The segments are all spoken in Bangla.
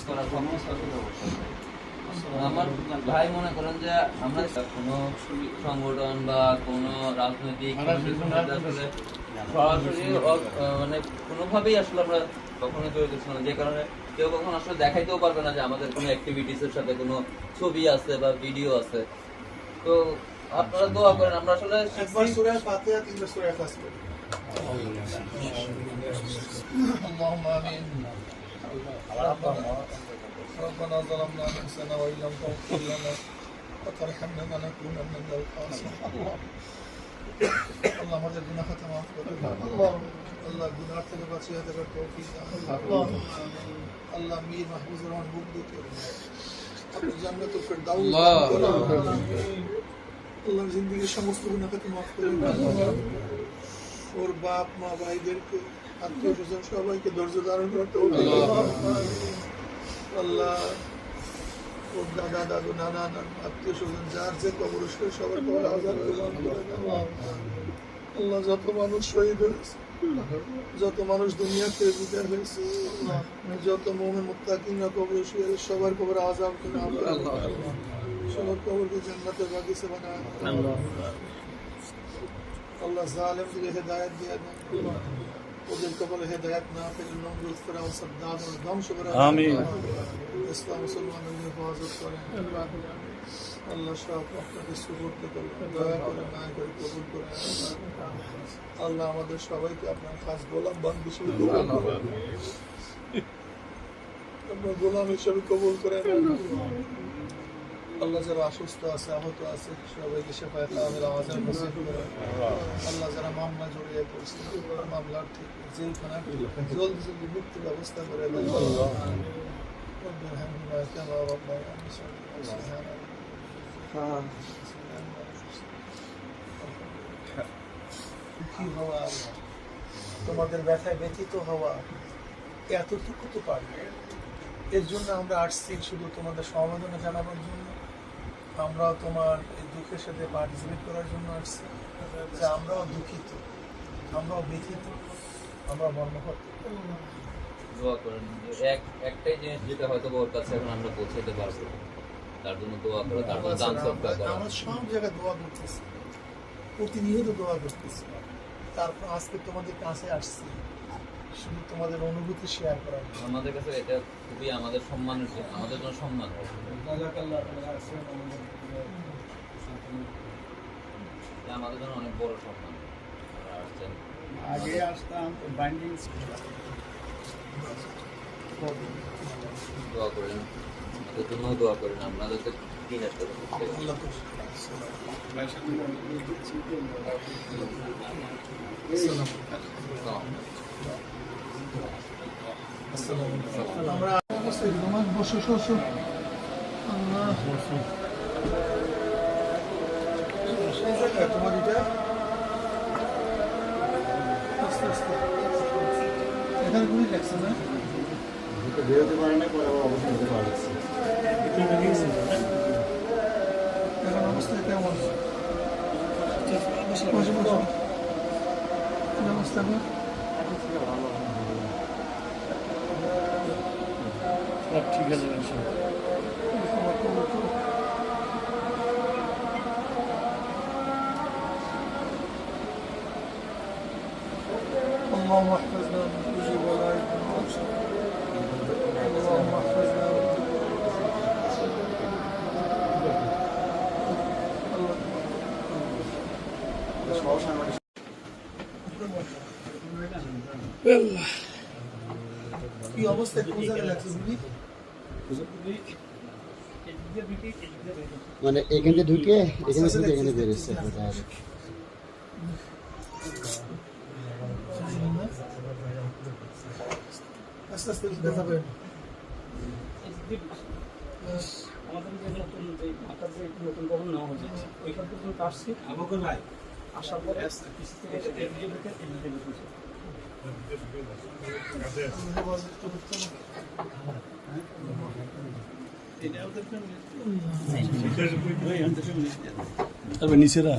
করার আমার ভাই মনে করেন যে আমরা কোনো সংগঠন বা কোনো রাজনৈতিক আসলে সরাসরি মানে কোনোভাবেই আসলে আমরা কখনো জড়িত ছিলাম, যে কারণে কেউ কখনো আসলে দেখাইতেও পারবে না যে আমাদের কোনো অ্যাক্টিভিটিস এর সাথে কোনো ছবি আছে বা ভিডিও আছে। তো আপনারা দোয়া করেন, আমরা আসলে একবার সূরা ফাতিহা, তিনবার সূরা ইখলাস পড়ি। اللهم آمين. ربنا ظلمنا أنفسنا وإن لم تغفر لنا وترحمنا لنكونن من الخاسرين. আল্লাহ আমাদের গুনাহ খাতা মাফ করে দাও। আল্লাহ গুনাহ থেকে বাঁচিয়ে দেওয়ার তৌফিক দাও। আল্লাহ মীর মাহফুজুর রহমান বুকদুকে আপনি জান্নাতুল ফেরদাউস দান করুন। আল্লাহ জিন্দেগির সমস্ত গুনাহ খাতা মাফ করে দাও। ওর বাপ মা ভাইদেরকে, আত্মীয় স্বজন সবাইকে ধৈর্য ধারণ করতে হবে। আল্লাহ ওর দাদা দাদু নানা আত্মীয় স্বজন যার যে কবরস্থ সবার কবর আযাব প্রদান করে দাও। আল্লাহ যত মানুষ শহীদ হয়েছে, যত মানুষ দুনিয়া থেকে বিদায় হয়েছে, যত মুমিন মুত্তাকিনরা কবরে শুয়ে আছে সবার কবর আযাব করে আল্লাহ সবার কবরকে জান্নাতের বাগিচা বানায় আল্লাহ। আল্লাহ জালেমদের হেদায়েত দিয়ে দেন, ওদের কপালে হেদায়েত না পেলে নমরুদ ফেরাউন সাদ্দাত ও ধ্বংস করে আমিন। ইসলাম মুসলমানদের হেফাজত করেন আল্লাহ। সব আপনাকে সুবর্দ করেন, দয়া করে মায়া করে কবুল করেন আল্লাহ। আমাদের সবাইকে আপনার খাস গোলাম বান্দী হিসেবে কবুল করেন, আপনার গোলাম হিসেবে কবুল করেন আল্লাহ। যারা অসুস্থ আছে, আহত আছে, সবাইকে শেফায়ে কামিল আওয়াজের নসিব করেন আল্লাহ। যারা মামলা জড়িয়ে পড়ছে, মামলার থেকে জেলখানা জলদি জলদি মুক্তির ব্যবস্থা করে দেন আল্লাহ। দুঃখী হওয়া, তোমাদের ব্যথায় ব্যথিত হওয়া, এতটুকু তো পারবে। এর জন্য আমরা আসছি শুধু তোমাদের সমবেদনা জানাবার জন্য। আমরাও তোমার এই দুঃখের সাথে পার্টিসিপেট করার জন্য আসছি, যে আমরাও দুঃখিত, আমরাও ব্যথিত, আমরা মর্মাহত। দোয়া করেন একটাই জিনিস যেটা হয়তো ওর কাছে এখন আমরা পৌঁছাতে পারবো, তার জন্য দোয়া করে, তারপর দান সদকা করা। আমরা সব জায়গায় দোয়া করতেছি, প্রতিনিয়ত দোয়া করতেছি। তারপর আজকে তোমাদের কাছে আসছি শুধু তোমাদের অনুভূতি শেয়ার করার। আমাদের কাছে এটা খুবই আমাদের সম্মানের, আমাদের জন্য সম্মান। আমাদের জন্য অনেক বড় সম্মান। আগে আসতাম বাইন্ডিং। দোয়া করেন, আমাদের জন্য দোয়া করেন, আপনাদেরকে দিন একটা আমরা বসো বসো তোমার এটা আস্তে আস্তে এখানে গুলি লাগছে না, বেরোতে পারে না, পরে আবার অবশ্যই হতে পারছে। এখন অবস্থা কেমন? বসে বসো, কি অবস্থা? সব ঠিক আছে। اللهم احفظنا من كل بلاء وشر. اللهم احفظنا কি অবস্থা? কোন জায়গায় লাগছে? মানে এখানে ঢুকে এখানে থেকে এখানে বেরোচ্ছে। আস্তে আস্তে ব্যথা পাবেন। আমাদের যে নতুন যে মাথার যে নতুন ভবন নেওয়া হয়েছে ওইখান পর্যন্ত আসছি। আমাকে ভাই আসার পরে পিসি থেকে এদিকে ঢুকে এদিকে ঢুকেছে। তবে নিচেরা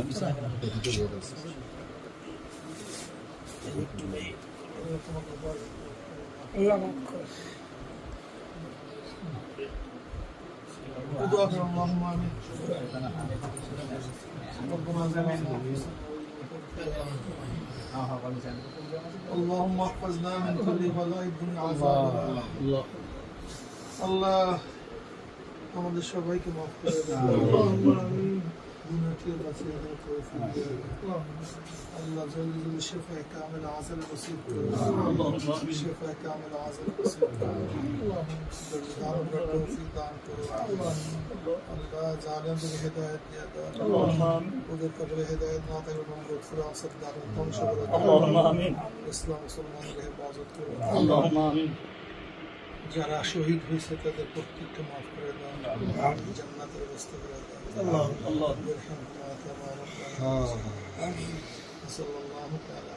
দোয়া করো আল্লাহুম্মা আমিন ربنا ظلمنا اللهم احفظنا من كل بلاء الدنيا عذاب আল্লাহ আমাদের সবাইকে মাফ করে দাও গুনাহকে বাঁচিয়ে দাও তৌফিক দাও আল্লাহ জলদি জলদি শিফায়ে কামিল আজল নসিব করো শিফায়ে কামিল আজল নসিব করো দারুণ তৌফিক দান করো আল্লাহ জালেমদের হিদায়াত দিয়ে দাও ওদের কবরে হিদায়াত না থাকলে মঙ্গল ফুরাসত দারুণ ধ্বংস করে দাও আল্লাহুম্মা আমিন ইসলাম মুসলমানদের হেফাজত করো আল্লাহুম্মা আমিন যারা শহীদ হয়েছে তাদের প্রত্যেককে মাফ করে দাও জান্নাতের ব্যবস্থা করে দাও আল্লাহ বিরহমতিকা তাবারাক ওয়া তাআলা সাল্লাল্লাহু তাআলা